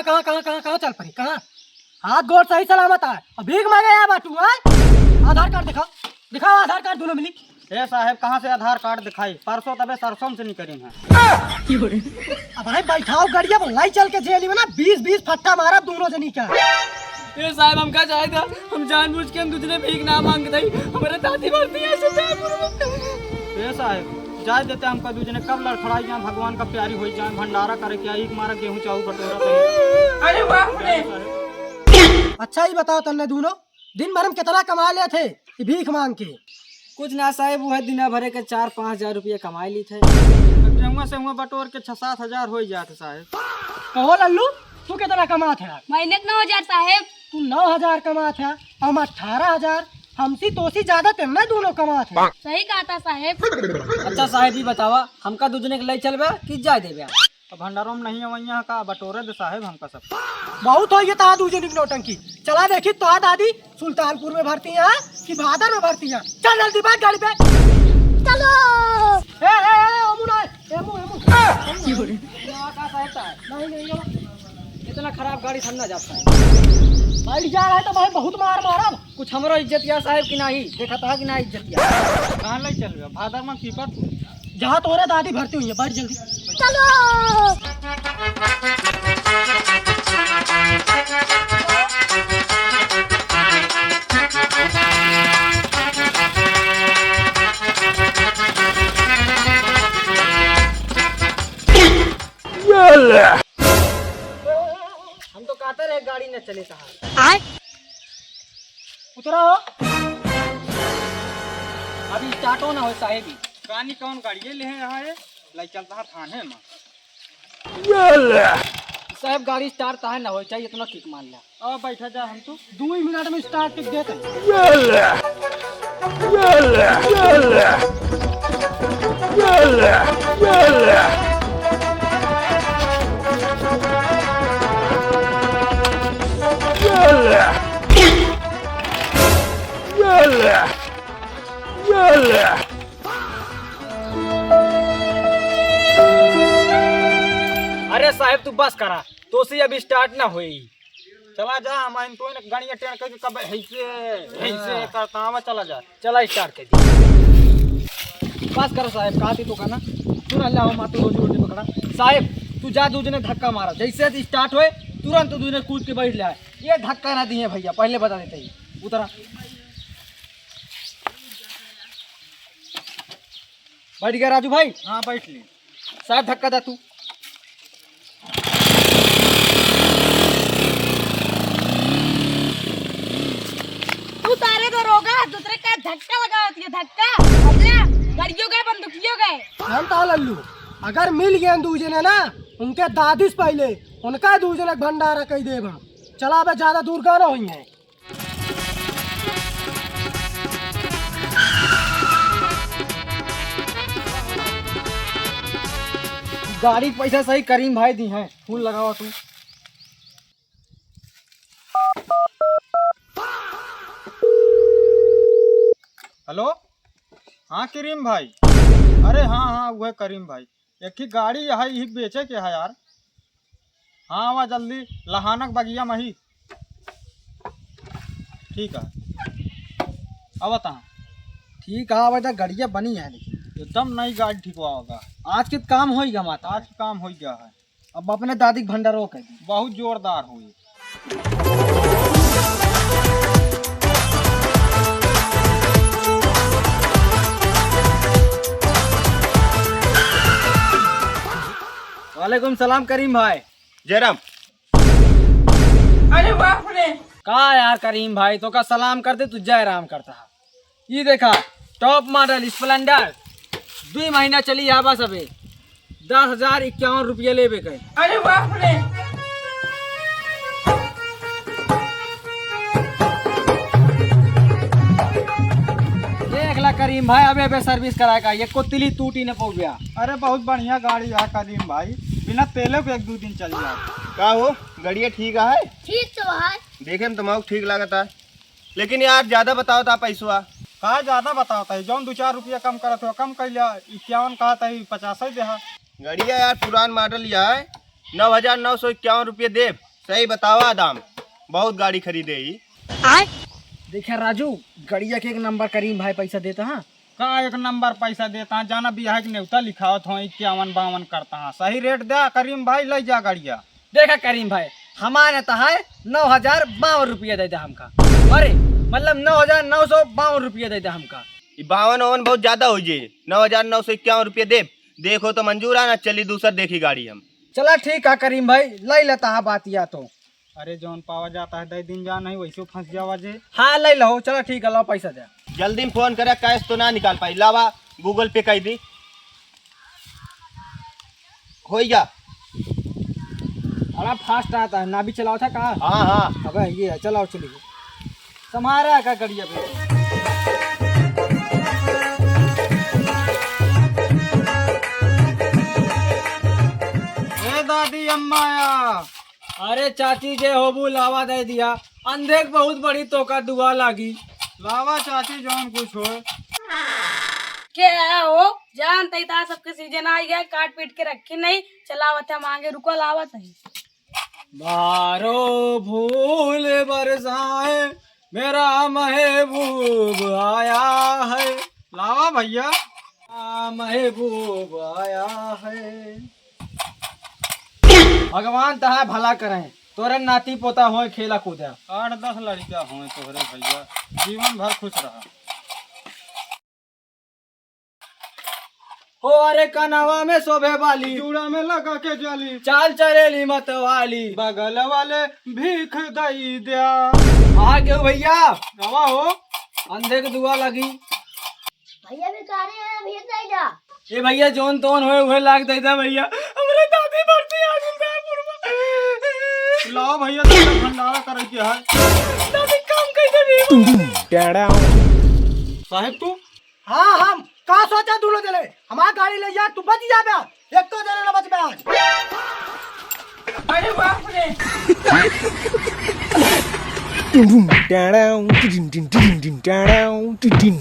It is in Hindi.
कहाँ कहाँ कहाँ कहाँ कहाँ चल पड़ी? कहाँ? हाथ गोड़ सही सलामत है। अब भीख मांगे या बाटू है? आधार कार्ड दिखाओ, दिखाओ आधार कार्ड दोनों मिली। ए साहब कहाँ से आधार कार्ड दिखाई? परसों तबे सरसों से निकले हैं। अब भाई बैठाओ गड़िया लाई चल के जेल में ना 20-20 फट्टा मारा दोनों जनी का। ये साहब हम क्या चाहे था, हम जानबूझ के हम दूसरे भीख ना मांगते ही हमारे दादी भरती है ऐसे ए साहब जाए देते हमका दूजने कब लड़खड़ाई जाए, भगवान का प्यारी हो जाए, भंडारा करे क्या एक मारा गेहूं चाऊ कटोरा तो। अरे बाप रे। अच्छा ही बताओ तन्ने दोनों दिन भर हम कितना कमा ले थे भीख मांग के? कुछ ना साहब वो है दिन भरे के 4-5 हजार रुपये कमाई ली थे। गेहुआ से हुआ बटोर के 6-7 हजार हो जाते साहब। कहो लल्लू तू कितना कमा था? महीने के 9,000 साहेब। तू 9,000 कमा था, हम 18,000। हमसी तोसी ज्यादा थे ना दोनों कमा थे। सही कहा था साहेब। अच्छा साहब ही बतावा हमका दूजने के ले चलबे कि जाए देबे? भंडारों में नहीं है वही का बटोरे दे साहब हमका सब। बहुत हो ये ता दूजे नौटंकी। चला देखी तो दादी सुल्तानपुर में भर्ती है कि भादर में भर्ती है। चल जल्दी बैठ गाड़ी पे चलो। अमुना नहीं इतना खराब गाड़ी ठंडा जाता है। बैठ जा रहा है तो भाई बहुत मार मारा। कुछ हमारा इज्जत या साहब की नहीं देखा था कि ना इज्जत या कहाँ ले चल गया? भादर में की पर जहाँ तोरे दादी भर्ती हुई है। बैठ जल्दी चलो। हम तो कहते रहे गाड़ी न चले साहब। उतरा हो। अभी स्टार्ट होना हो साहेब ही। कानी कौन गाड़ी ले यहाँ है लाई चलता है थाने में। साहब गाड़ी स्टार्ट है ना हो चाहिए इतना किक मान लिया। अब बैठा जा हम तो 2 मिनट में स्टार्ट टिक देते अरे साहब तू बस करा तो से अभी स्टार्ट ना हुई। चला जा हम तो गाड़ियाँ ट्रेन करके कब ऐसे करता हूँ चला जा। चला स्टार्ट कर दी। बस करो साहब कहा थी तो कहना तू अल्लाह हो मातू रोजी रोटी पकड़ा। साहब तू जा दूजने धक्का मारा जैसे स्टार्ट हुए तुरंत दूजने कूद के बैठ लिया। ये धक्का ना दिए भैया पहले बता देते ही उतरा। बैठ गया राजू भाई? हाँ बैठ ली। साहब धक्का दे तू। तू सारे दरोगा दूसरे का धक्का लगा होती है धक्का। अपना गाड़ियों गए बंदूकियों गए। जानता लल्लू अगर मिल गए दूजे ने ना उनके दादी से पहले उनका दूजे ने भंडारा कही देव हम। चला बे ज्यादा दूर का ना हुई है। गाड़ी पैसा सही करीम भाई दी है। फूल लगाओ तू। हेलो हाँ करीम भाई। अरे हाँ वो है करीम भाई। एक ही गाड़ी है यही बेचे के है यार। हाँ आवा जल्दी लहानक बगिया में ही। ठीक है अब बता। ठीक है बेटा गाड़िया बनी है लेकिन एकदम नई गाड़ी ठीक होगा। आज के काम हो गया माता। आज काम हो गया है। अब अपने दादी के भंडारो कर दी। बहुत जोरदार हुई। वालेकुम सलाम करीम भाई। जयराम। अरे बाप रे। कहा यार करीम भाई तो का सलाम करते तू जय राम करता है। ये देखा टॉप मॉडल स्प्लेंडर 2 महीना चली आवा सबे 10,051 रुपये ले बे गए। अरे बाप रे। देख ला करीम भाई अबे सर्विस कराएगा ये को तिली टूटी न पौ गया। अरे बहुत बढ़िया गाड़ी है करीम भाई। बिना तेले पे 1-2 दिन चल जाए। का हो गड़िया ठीक है? ठीक तो है। देखे में तुम्हारा ठीक लगता है लेकिन यार ज्यादा बताओ था पैसा। कहा ज्यादा बताता है जौन 2-4 रुपया कम करत हो कम कर लिया। 51 कहा था 50 ही दे। गड़िया यार पुरान मॉडल यह है 9,951 रुपये दे सही बतावा दाम, बहुत गाड़ी खरीदे ही। देखिए राजू, गड़िया के एक नंबर करीम भाई पैसा देता है। का एक नंबर पैसा देता है, जाना बिहार के नेवता लिखावत हो 51-52 करता है। सही रेट दे करीम भाई, ले जा गाड़िया। देखा करीम भाई, हमारे तो है 9,052 रुपया दे दे हमका। अरे मतलब 9,952 रुपया दे दे हमका। 52 बहुत ज्यादा हो जाए। 9,951 रुपये दे, देखो तो मंजूर है ना, चली दूसर देखी गाड़ी हम। चला ठीक है करीम भाई, ले लेता है बात या तो। अरे जौन पावा जाता है 10 दिन जा, नहीं वैसे फंस जावा जे। हाँ ले लो, चलो ठीक है, लो पैसा दे। जल्दी में फोन करे, कैश तो ना निकाल पाई, लावा गूगल पे कर दी हो जा। बड़ा फास्ट आता है ना, भी चलाओ था कहा। हाँ हाँ अबे ये चलाओ, चलिए तुम्हारा है का गड़िया पे। ए दादी अम्मा या। अरे चाची जे होबू लावा दे दिया, अंधे के बहुत बड़ी तोका दुआ लागी। लावा चाची जौन कुछ हो। क्या हो जानते ही था, सबके सीजन आ गया, काट पीट के रखी नहीं, चलावत है मांगे, रुको लावत है। मारो भूल बरसाए, मेरा महबूब आया है। लावा भैया। महबूब आया है। भगवान तहा भला करें, तोरे नाती पोता हो खेला कूदा। 8-10 लड़कियां हों तोहरे भैया, जीवन भर खुश रहा। हो अरे कनवा में शोभे वाली, चूड़ा में लगा के जाली, चाल चलेली मत वाली, बगल वाले भीख दई दिया। आ क्यों भैया, रवा हो। अंधे के दुआ लगी। भैया भी कह रहे हैं भेज दे जा। ये भैया जोन तोन होए हुए लाग देता भैया, हमरे दादी बढ़ती आ गुलदासपुर में। लाओ भैया, तेरा भंडारा करे के है। दादी काम कैसे भी साहेब तू हाँ हम का सोचा दूल्हे दिले, हमारा गाड़ी ले जा, तू बच जा बे, एक तो देने ना बच बे आज। अरे बाप रे। Dun dun dun dun dun dun dun dun dun dun.